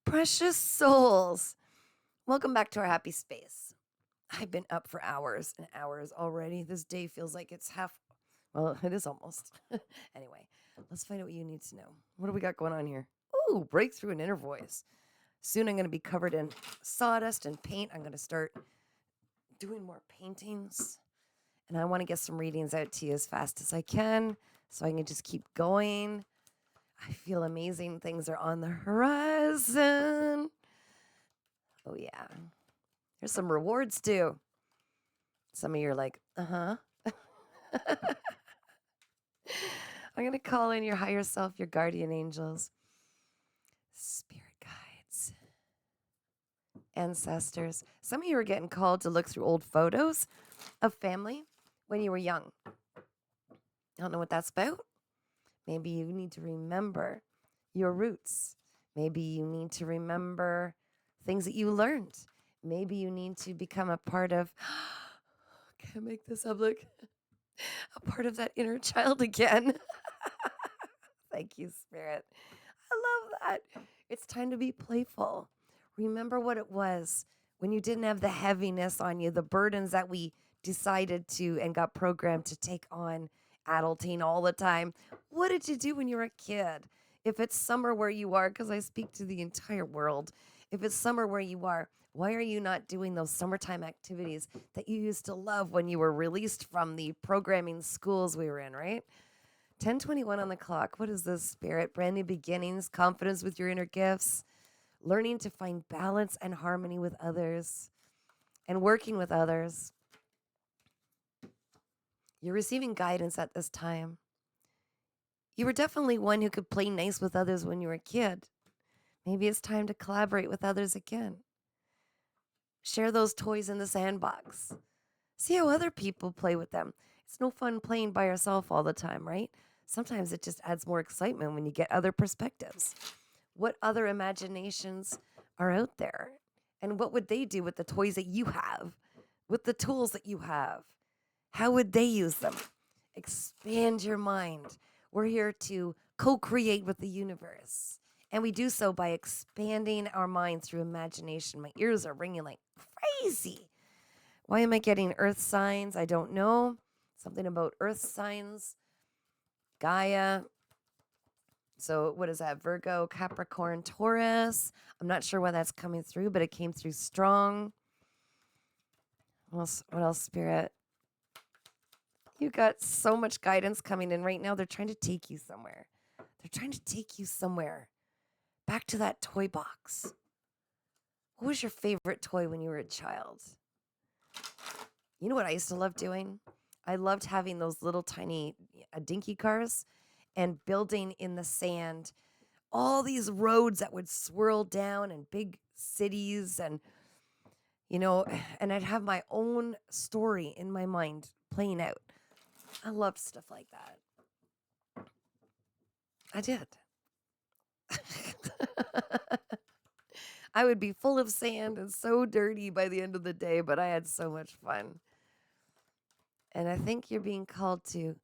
Precious souls, welcome back to our happy space. I've been up for hours and hours already. This day feels like it's well, it is almost. Anyway, let's find out what you need to know. What do we got going on here? Ooh, breakthrough and inner voice. Soon I'm going to be covered in sawdust and paint. I'm going to start doing more paintings. And I want to get some readings out to you as fast as I can so I can just keep going. I feel amazing things are on the horizon. Oh, yeah. There's some rewards too. Some of you are like, uh-huh. I'm going to call in your higher self, your guardian angels, spirit guides, ancestors. Some of you are getting called to look through old photos of family when you were young. I don't know what that's about. Maybe you need to remember your roots. Maybe you need to remember things that you learned. Maybe you need to become a part of, can't make this up, look, a part of that inner child again. Thank you, Spirit. I love that. It's time to be playful. Remember what it was when you didn't have the heaviness on you, the burdens that we decided to and got programmed to take on adulting all the time. What did you do when you were a kid? If it's summer where you are, because I speak to the entire world, if it's summer where you are, why are you not doing those summertime activities that you used to love when you were released from the programming schools we were in, right? 10:21 on the clock. What is this, Spirit? Brand new beginnings, confidence with your inner gifts, learning to find balance and harmony with others, and working with others. You're receiving guidance at this time. You were definitely one who could play nice with others when you were a kid. Maybe it's time to collaborate with others again. Share those toys in the sandbox. See how other people play with them. It's no fun playing by yourself all the time, right? Sometimes it just adds more excitement when you get other perspectives. What other imaginations are out there? And what would they do with the toys that you have, with the tools that you have? How would they use them? Expand your mind. We're here to co create with the universe. And we do so by expanding our mind through imagination. My ears are ringing like crazy. Why am I getting earth signs? I don't know. Something about earth signs. Gaia. So what is that? Virgo, Capricorn, Taurus. I'm not sure why that's coming through, but it came through strong. What else, Spirit? You got so much guidance coming in right now. They're trying to take you somewhere. They're trying to take you somewhere. Back to that toy box. What was your favorite toy when you were a child? You know what I used to love doing? I loved having those little tiny dinky cars and building in the sand all these roads that would swirl down and big cities and, and I'd have my own story in my mind playing out. I loved stuff like that. I did. I would be full of sand and so dirty by the end of the day, but I had so much fun. And I think you're being called to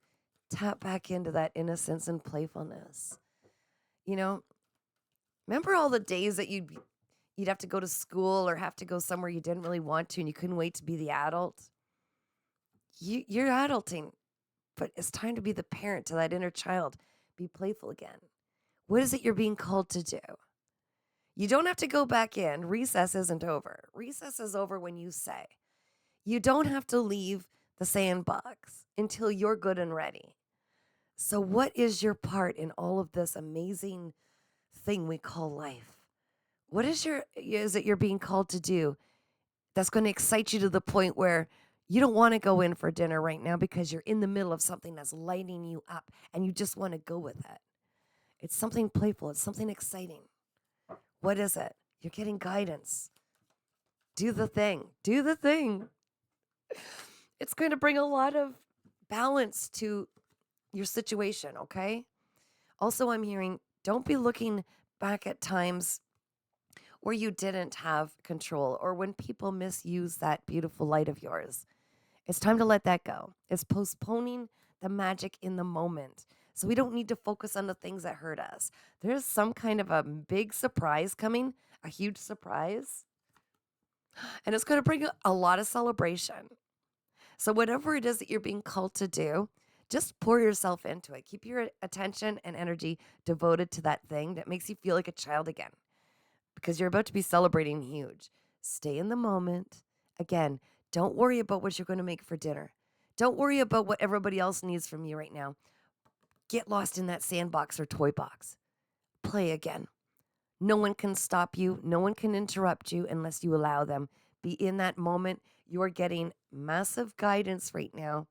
tap back into that innocence and playfulness. Remember all the days that you'd have to go to school or have to go somewhere you didn't really want to and you couldn't wait to be the adult? You're adulting, but it's time to be the parent to that inner child. Be playful again. What is it you're being called to do? You don't have to go back in. Recess isn't over. Recess is over when you say. You don't have to leave the sandbox until you're good and ready. So what is your part in all of this amazing thing we call life? What is it you're being called to do that's going to excite you to the point where you don't want to go in for dinner right now because you're in the middle of something that's lighting you up and you just want to go with it? It's something playful. It's something exciting. What is it? You're getting guidance. Do the thing. Do the thing. It's going to bring a lot of balance to your situation, okay? Also, I'm hearing don't be looking back at times where you didn't have control or when people misuse that beautiful light of yours. It's time to let that go. It's postponing the magic in the moment So we don't need to focus on the things that hurt us. There's some kind of a big surprise coming, a huge surprise, and it's going to bring a lot of celebration. So, whatever it is that you're being called to do, just pour yourself into it. Keep your attention and energy devoted to that thing that makes you feel like a child again because you're about to be celebrating huge. Stay in the moment. Again, don't worry about what you're going to make for dinner. Don't worry about what everybody else needs from you right now. Get lost in that sandbox or toy box. Play again. No one can stop you. No one can interrupt you unless you allow them. Be in that moment. You are getting massive guidance right now.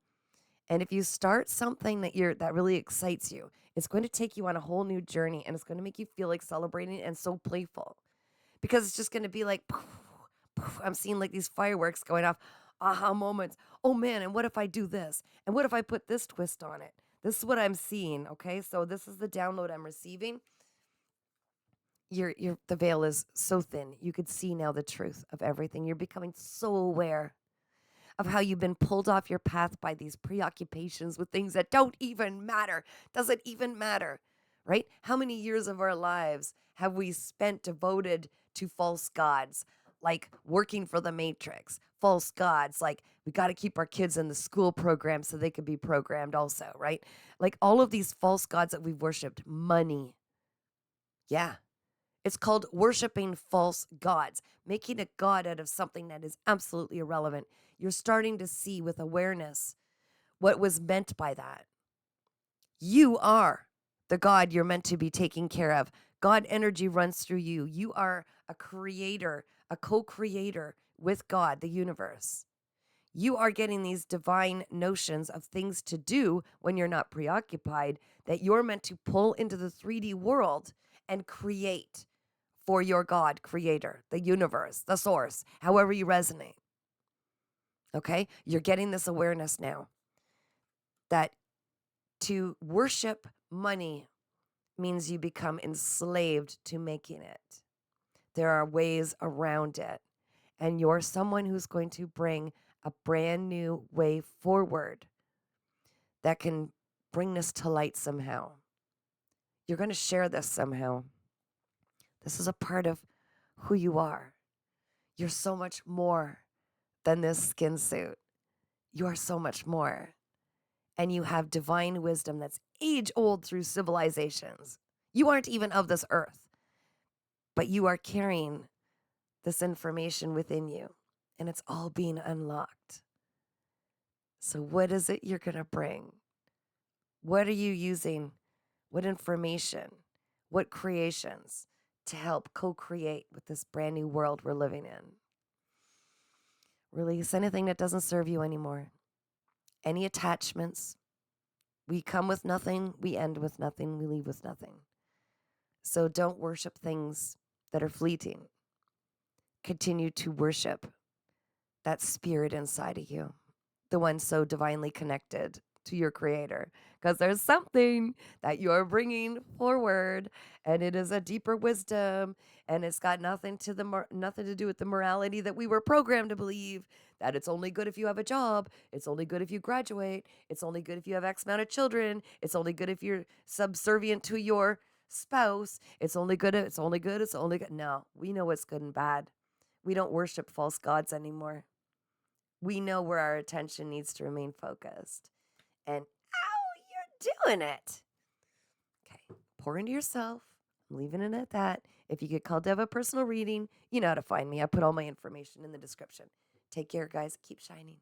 And if you start something that really excites you, it's going to take you on a whole new journey and it's going to make you feel like celebrating and so playful. Because it's just going to be like poof, poof, I'm seeing like these fireworks going off, aha moments. Oh man, and what if I do this? And what if I put this twist on it? This is what I'm seeing, okay? So this is the download I'm receiving. The veil is so thin. You could see now the truth of everything. You're becoming so aware of how you've been pulled off your path by these preoccupations with things that don't even matter. Doesn't even matter, right? How many years of our lives have we spent devoted to false gods, like working for the Matrix? False gods, like we got to keep our kids in the school program so they could be programmed also, right? Like all of these false gods that we've worshiped, money. Yeah. It's called worshiping false gods, making a god out of something that is absolutely irrelevant. You're starting to see with awareness what was meant by that. You are the God you're meant to be taking care of. God energy runs through you. You are a creator, a co-creator with God, the universe. You are getting these divine notions of things to do when you're not preoccupied that you're meant to pull into the 3D world and create for your God, creator, the universe, the source, however you resonate. Okay? You're getting this awareness now that to worship money means you become enslaved to making it. There are ways around it. And you're someone who's going to bring a brand new way forward that can bring this to light somehow. You're going to share this somehow. This is a part of who you are. You're so much more than this skin suit. You are so much more. And you have divine wisdom that's age old through civilizations. You aren't even of this earth, but you are carrying this information within you, and it's all being unlocked. So, what is it you're going to bring? What are you using? What information? What creations to help co create with this brand new world we're living in? Release anything that doesn't serve you anymore. Any attachments. We come with nothing, we end with nothing, we leave with nothing. So don't worship things that are fleeting. Continue to worship that spirit inside of you, the one so divinely connected to your creator, because there's something that you're bringing forward and it is a deeper wisdom and it's got nothing to do with the morality that we were programmed to believe, that it's only good if you have a job, it's only good if you graduate, it's only good if you have X amount of children, it's only good if you're subservient to your spouse, it's only good. No, we know what's good and bad. We don't worship false gods anymore. We know where our attention needs to remain focused. And you're doing it. Okay, pour into yourself. I'm leaving it at that. If you get called to have a personal reading, you know how to find me. I put all my information in the description. Take care, guys. Keep shining.